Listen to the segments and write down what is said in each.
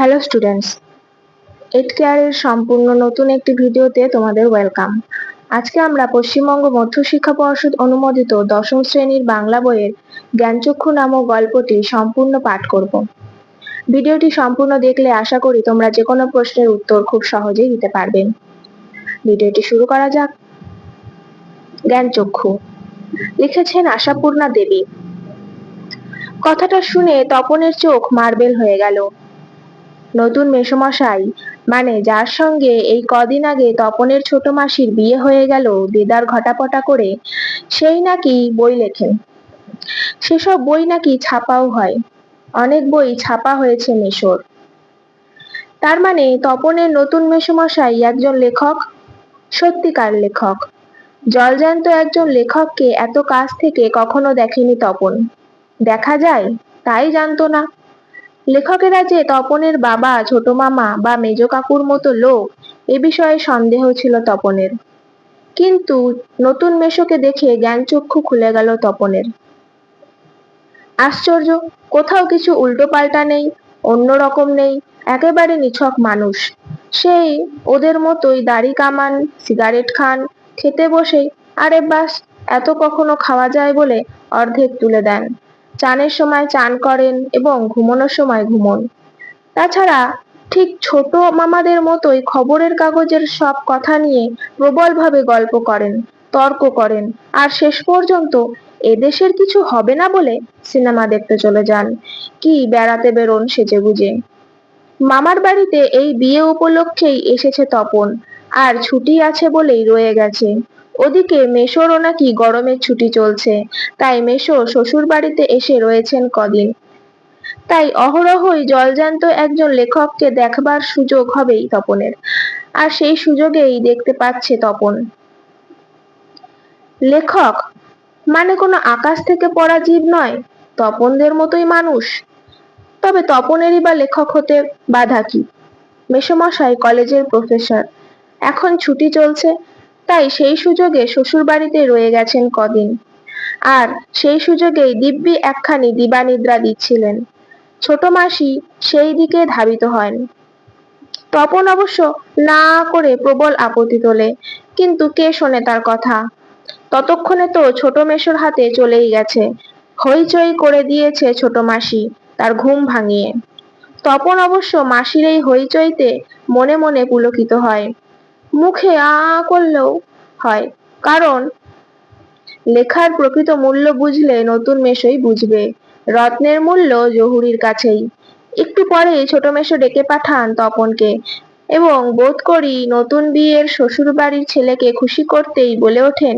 Hello students, add কেয়ারের সম্পূর্ণ নতুন একটি ভিডিওতে তোমাদের ওয়েলকাম। আজকে আমরা পশ্চিমবঙ্গ মধ্যশিক্ষা পর্ষদ অনুমোদিত দশম শ্রেণীর বাংলা বইয়ের জ্ঞানচক্ষু নামক গল্পটি সম্পূর্ণ পাঠ করব। ভিডিওটি সম্পূর্ণ দেখলে আশা করি তোমরা যে কোনো প্রশ্নের উত্তর খুব সহজেই দিতে পারবে। ভিডিওটি শুরু করা যাক। জ্ঞানচক্ষু লিখেছেন আশাপূর্ণা দেবী। কথাটা শুনে তপনের চোখ মার্বেল হয়ে গেল। নতুন মেসোমশাই, মানে যার সঙ্গে এই কদিন আগে তপনের ছোট মাসির বিয়ে হয়ে গেল দেদার ঘটাপটা করে, সেই নাকি বই লেখেন। সেসব বই নাকি ছাপাও হয়। অনেক বই ছাপা হয়েছে মেসোর। তার মানে তপনের নতুন মেসোমশাই একজন লেখক, সত্যিকার লেখক। জলজ্যান্ত একজন লেখককে এত কাছ থেকে কখনো দেখেনি তপন। দেখা যায় তাই জানতো না। লেখকেরা যে তপনের বাবা, ছোট মামা বা মেজ কাকুর মতো লোক, এ বিষয়ে সন্দেহ ছিল তপনের। কিন্তু নতুন মেসোকে দেখে জ্ঞানচক্ষু খুলে গেল তপনের। আশ্চর্য, কোথাও কিছু উল্টোপাল্টা নেই, অন্যরকম নেই, একেবারে নিছক মানুষ। সেই ওদের মতোই দাড়ি কামান, সিগারেট খান, খেতে বসে আরে বাস এত কখনো খাওয়া যায় বলে অর্ধেক তুলে দেন। চানের সময় চান করেন এবং ঘুমানোর সময় ঘুমোন। তাছাড়া ঠিক ছোট মামাদের মতোই খবরের কাগজের সব কথা নিয়ে প্রবলভাবে গল্প করেন, তর্ক করেন, আর শেষ পর্যন্ত এদেশের কিছু হবে না বলে সিনেমা দেখতে চলে যান, কি বেড়াতে বেরোন সেজেগুজে। মামার বাড়িতে এই বিয়ে উপলক্ষেই এসেছে তপন, আর ছুটি আছে বলেই রয়ে গেছে। ওদিকে মেসোরও নাকি গরমের ছুটি চলছে, তাই মেসো শ্বশুর বাড়িতে এসে রয়েছেন কদিন। তাই অহরহই জলজ্যান্ত একজন লেখককে দেখবার সুযোগ হবেই তপনের, আর সেই সুযোগেই দেখতে পাচ্ছে তপন। লেখক মানে কোনো আকাশ থেকে পড়া জীব নয়, তপনদের মতোই মানুষ। তবে তপনেরই বা লেখক হতে বাধা কি? মেসোমশাই কলেজের প্রফেসর, এখন ছুটি চলছে, তাই সেই সুযোগে শ্বশুর বাড়িতে রয়ে গেছেন কদিন। আর সেই সুযোগেই দিব্যি একখানি দিবানিদ্রা দিচ্ছিলেন। ছোট মাসি সেই দিকে ধাবিত হন। তপন অবশ্য না করে প্রবল আপত্তি তোলে, কিন্তু কে শোনে তার কথা। ততক্ষণে তো ছোট মেসোর হাতে চলেই গেছে। হইচই করে দিয়েছে ছোট মাসি, তার ঘুম ভাঙিয়ে। তপন অবশ্য মাসির এই হইচইতে মনে মনে পুলকিত হয়, মুখে আ করলেও হয়, কারণ লেখার প্রকৃত মূল্য বুঝলে নতুন মেসোই বুঝবে, রত্নের মূল্য জহুরীর কাছেই। একটু পরেই ছোট মেসো ডেকে পাঠান তপনকে, এবং বোধ করি নতুন বিয়ের শ্বশুর বাড়ির ছেলেকে খুশি করতেই বলে ওঠেন,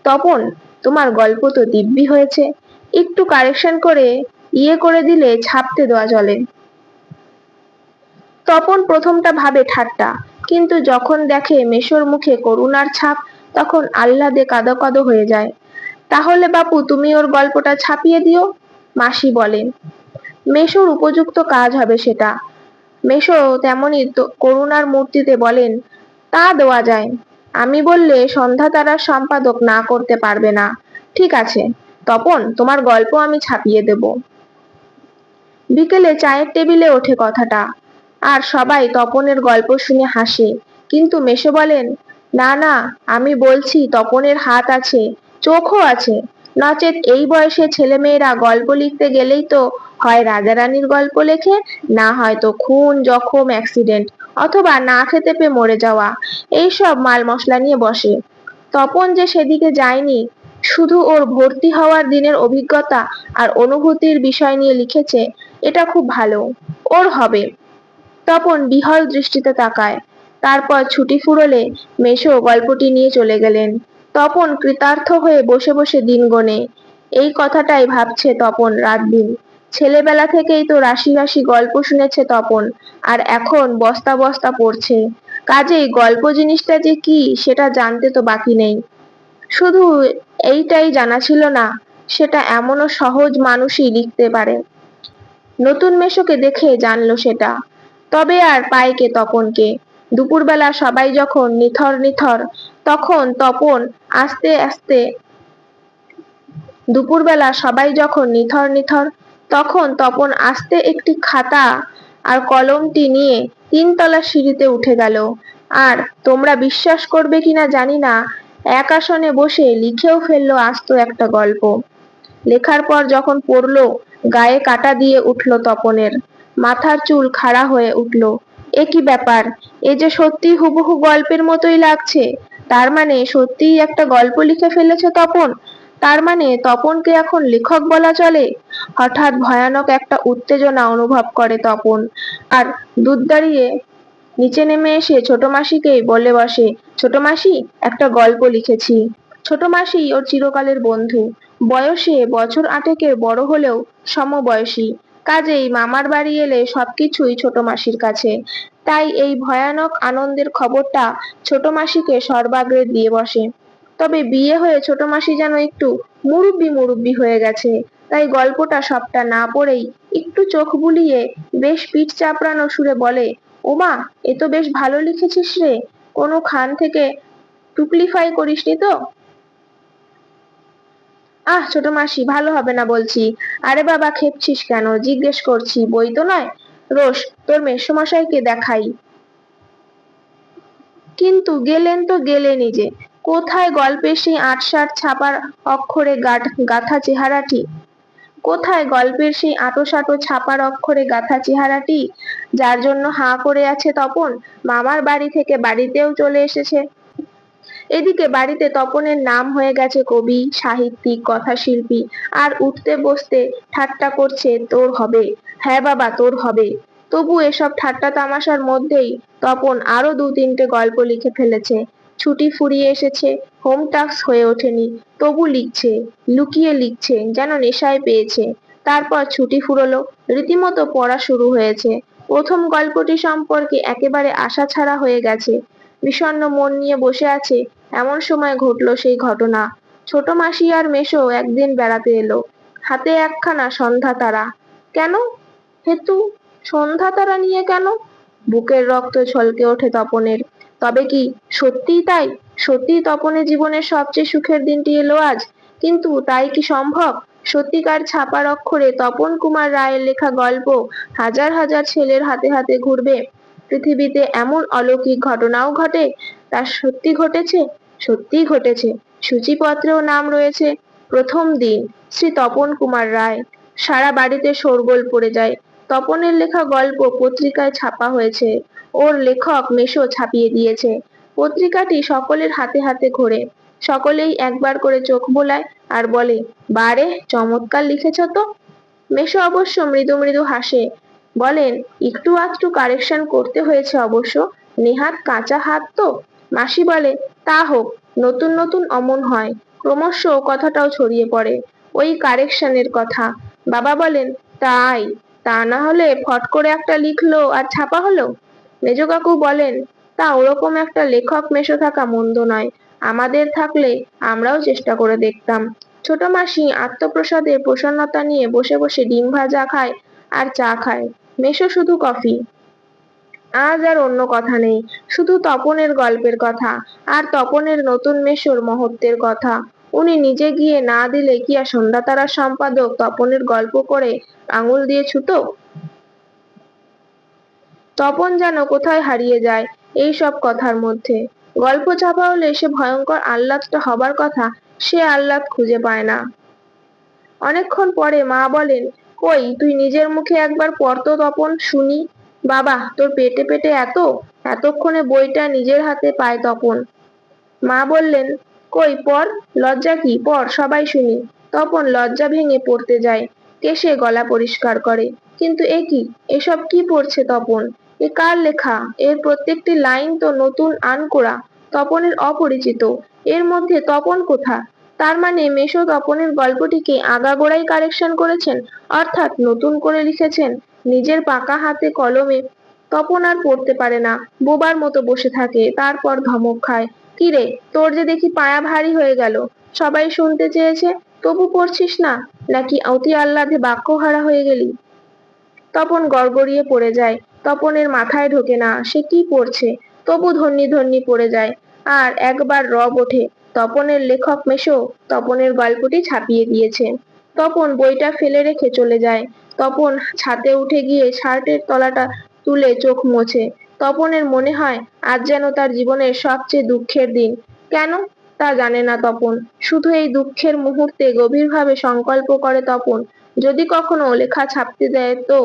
তপন, তোমার গল্প তো দিব্যি হয়েছে, একটু কারেকশন করে ইয়ে করে দিলে ছাপতে দেওয়া চলে। তপন প্রথমটা ভাবে ঠাট্টা, কিন্তু যখন দেখে মেসোর মুখে করুণার ছাপ, তখন আহ্লাদে কাঁদো কাঁদো হয়ে যায়। তাহলে বাপু তুমি ওর গল্পটা ছাপিয়ে দিও, মাসি বলেন। মেসোর উপযুক্ত কাজ হবে সেটা। মেসো তেমনি করুণার মূর্তিতে বলেন, তা দেওয়া যায়। আমি বললে সন্ধ্যা তারার সম্পাদক না করতে পারবে না। ঠিক আছে তপন, তোমার গল্প আমি ছাপিয়ে দেব। বিকেলে চায়ের টেবিলে ওঠে কথাটা, আর সবাই তপনের গল্প শুনে হাসে, কিন্তু মেসো বলেন, না না, আমি বলছি তপনের হাত আছে, চোখও আছে, নচেৎ এই বয়সে ছেলেমেয়েরা গল্প লিখতে গেলেই তো হয় রাজারানীর গল্প লেখে, না হয়তো খুন, জখম, অ্যাক্সিডেন্ট, অথবা না খেতে পেয়ে মরে যাওয়া, এইসব মাল মশলা নিয়ে বসে। তপন যে সেদিকে যায়নি, শুধু ওর ভর্তি হওয়ার দিনের অভিজ্ঞতা আর অনুভূতির বিষয় নিয়ে লিখেছে, এটা খুব ভালো, ওর হবে। তপন বিহল দৃষ্টিতে তাকায়। তারপর ছুটি ফুরোলে মেসো গল্পটি নিয়ে চলে গেলেন। তপন কৃতার্থ হয়ে বসে বসে দিন গোনে। এই কথাটাই ভাবছে তপন রাত দিন। ছেলেবেলা থেকেই তো রাশি রাশি গল্প শুনেছে তপন, আর এখন বস্তা বস্তা পড়ছে। কাজেই গল্প জিনিসটা যে কি সেটা জানতে তো বাকি নেই। শুধু এইটাই জানা ছিল না, সেটা এমনও সহজ মানুষই লিখতে পারে। নতুন মেসোকে দেখে জানলো সেটা। তবে আর পায় কে তপনকে? দুপুরবেলা সবাই যখন নিথর নিথর, তখন তপন আস্তে আস্তে দুপুরবেলা সবাই যখন নিথর নিথর, তখন তপন আস্তে একটি খাতা আর কলমটি নিয়ে 3তলা সিঁড়িতে উঠে গেল। আর তোমরা বিশ্বাস করবে কিনা জানি না, এক আসনে বসে লিখেও ফেললো আস্ত একটা গল্প। লেখার পর যখন পড়লো, গায়ে কাঁটা দিয়ে উঠল তপনের, মাথার চুল খাড়া হয়ে উঠল। এ কি ব্যাপার, এ যে সত্যি হুবহু গল্পের মতোই লাগছে। তার মানে সত্যিই একটা গল্প লিখে ফেলেছে তপন। তার মানে তপনকে এখন লেখক বলা চলে। হঠাৎ ভয়ানক একটা উত্তেজনা অনুভব করে তপন, আর দুধ দাঁড়িয়ে নিচে নেমে এসে ছোট মাসিকেই বলে বসে, ছোট মাসি, একটা গল্প লিখেছি। ছোট মাসি ওর চিরকালের বন্ধু, বয়সে বছর 8-এর বড় হলেও সমবয়সী। কাজেই মামার বাড়ি এলে সবকিছুই ছোট মাসির কাছে। তাই এই ভয়ানক আনন্দের খবরটা ছোট মাসিকে সর্বাগ্রে দিয়ে বসে। তবে বিয়ে হয়ে ছোট মাসি যেন একটু মুরব্বি মুরব্বি হয়ে গেছে। তাই গল্পটা সবটা না পড়েই একটু চোখ বুলিয়ে বেশ পিঠ চাপড়ানো সুরে বলে, ওমা, এ তো বেশ ভালো লিখেছিস রে, কোনো খান থেকে টুকলিফাই করিসনি তো? আহ ছোট মাসি, ভালো হবে না বলছি। আরে বাবা, খেপছিস কেন, জিজ্ঞেস করছি, বই তো নয়। রোস, তোর মেসোমশাইকে দেখাই। কিন্তু গেলেন তো গেলেনই যে, কোথায় গল্পের সেই আটসাট ছাপার অক্ষরে গাথা চেহারাটি? কোথায় গল্পের সেই আঁটোসাঁটো ছাপার অক্ষরে গাথা চেহারাটি, যার জন্য হাঁ করে আছে তপন? মামার বাড়ি থেকে বাড়িতেও চলে এসেছে। এদিকে বাড়িতে তপনের নাম হয়ে গেছে কবি, সাহিত্যিক, কথাশিল্পী, আর উঠতে বসতে ঠাট্টা করছে, তোর হবে। হ্যাঁ বাবা, তোর হবে। তবু এসব ঠাট্টা তামাশার মধ্যেই তপন আরো 2-3টে গল্প লিখে ফেলেছে। ছুটি ফুরিয়ে এসেছে, হোম টাস্ক হয়ে ওঠেনি, তবু লিখছে, লুকিয়ে লিখছে, যেন নেশায় পেয়েছে। তারপর ছুটি ফুরলো, রীতিমতো পড়া শুরু হয়েছে। প্রথম গল্পটি সম্পর্কে একেবারে আশা ছাড়া হয়ে গেছে। বিষণ্ণ মন নিয়ে বসে আছে, এমন সময় ঘটলো সেই ঘটনা। ছোট মাসি আর মেসো একদিন বেড়াতে এলো, হাতে একখানা সন্ধ্যা তারা। কেন হেতু, সন্ধ্যা তারা নিয়ে কেন? বুকের রক্ত ছলকে ওঠে তপনের। তবে কি সত্যিই তাই? সত্যিই তপনের জীবনের সবচেয়ে সুখের দিনটি এলো আজ? কিন্তু তাই কি সম্ভব? সত্যিকার ছাপার অক্ষরে তপন কুমার রায়ের লেখা গল্প হাজার হাজার ছেলের হাতে হাতে ঘুরবে? পৃথিবীতে এমন অলৌকিক ঘটনাও ঘটে? তা সত্যি ঘটেছে? সত্যিই ঘটেছে। সূচিপত্রেও নাম রয়েছে, প্রথম দিন, শ্রী তপন কুমার রায়। সারা বাড়িতে শোরগোল পড়ে যায়। তপনের লেখা গল্প পত্রিকায় ছাপা হয়েছে, ওর লেখক মেসো ছাপিয়ে দিয়েছে। পত্রিকাটি সকলের হাতে হাতে ঘোরে। সকলেই একবার করে চোখ বোলায় আর বলে, বারে, চমৎকার লিখেছ তো। মেসো অবশ্য মৃদু মৃদু হাসে, বলেন, একটু আধটু কারেকশন করতে হয়েছে অবশ্য, নেহাত কাঁচা হাত তো। মাসি বলে, তা হোক, নতুন নতুন অমন হয়। ক্রমশ কথাটাও ছড়িয়ে পড়ে ওই কারেকশনের কথা। বাবা বলেন, তাই, তা না হলে ফট করে একটা লিখলো আর ছাপা হলো। মেজ কাকু বলেন, তা ওরকম একটা লেখক মেসো থাকা মন্দ নয়। আমাদের থাকলে আমরাও চেষ্টা করে দেখতাম। ছোট মাসি আত্মপ্রসাদের প্রসন্নতা নিয়ে বসে বসে ডিম ভাজা খায় আর চা খায়। মেসো শুধু কফি। আজ আর অন্য কথা নেই, শুধু তপনের গল্পের কথা, আর তপনের নতুন মেসোর মহত্বের কথা। উনি নিজে গিয়ে না দিলে কি আর সন্ধ্যাতারার সম্পাদক তপনের গল্প করে আঙুল দিয়ে ছুতো? তপন যেন কোথায় হারিয়ে যায় এই সব কথার মধ্যে। গল্প ছাপা হলে সে ভয়ঙ্কর আহ্লাদটা হবার কথা, সে আহ্লাদ খুঁজে পায় না। অনেকক্ষণ পরে মা বলেন, কই তুই নিজের মুখে একবার পড় তো তপন, শুনি। বাবা, তোর পেটে পেটে এত? এতক্ষণে বইটা নিজের হাতে পায় তপন। মা বললেন, কই পড়, লজ্জা কি, পড়, সবাই শুনি। তপন লজ্জা ভেঙে পড়তে যায়, কেশে গলা পরিষ্কার করে। কিন্তু এ কি, এসব কি পড়ছে তপন? এ কার লেখা? এর প্রত্যেকটি লাইন তো নতুন আনকোড়া, তপনের অপরিচিত। এর মধ্যে তপন কোথা? তার মানে মেসো তপনের গল্পটিকে আগাগোড়াই কারেকশন করেছেন, অর্থাৎ নতুন করে লিখেছেন নিজের পাকা হাতে কলমে। তপন আর পড়তে পারে না, বোবার মতো বসে থাকে, তারপর ধমক খায়, কিরে, তোর যে দেখি পায়া ভারী হয়ে গেল, সবাই শুনতে চেয়েছে, তবু পড়ছিস না, নাকি অতি আহ্লাদে বাক্যহারা হয়ে গেলি? তপন গড়গড়িয়ে পড়ে যায়। তপনের মাথায় ঢোকে না সে কি পড়ছে, তবু ধন্যি ধন্যি পড়ে যায়। আর একবার রব ওঠে, তপনের লেখক মেসো তপনের গল্পটি ছাপিয়ে দিয়েছে। তপন বইটা ফেলে রেখে চলে যায়। তপন ছাদে উঠে গিয়ে শার্টের তলাটা তুলে চোখ মোছে। তপনের মনে হয় আজ যেন তার জীবনের সবচেয়ে দুঃখের দিন। কেন তা জানে না তপন, শুধু এই দুঃখের মুহূর্তে গভীরভাবে সংকল্প করে তপন, যদি কখনো লেখা ছাপতে দেয় তো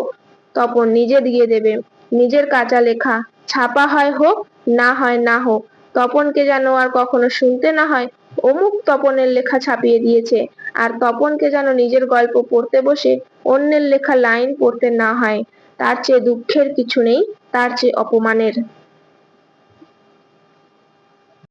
তপন নিজে দিয়ে দেবে। নিজের কাঁচা লেখা ছাপা হয় হোক, না হয় না হোক, তপনকে যেন আর কখনো শুনতে না হয় অমুক তপনের লেখা ছাপিয়ে দিয়েছে। আর তপনকে যেন নিজের গল্প পড়তে বসে অন্যের লেখা লাইন পড়তে না হয়। তার চেয়ে দুঃখের কিছু নেই, তার চেয়ে অপমানের।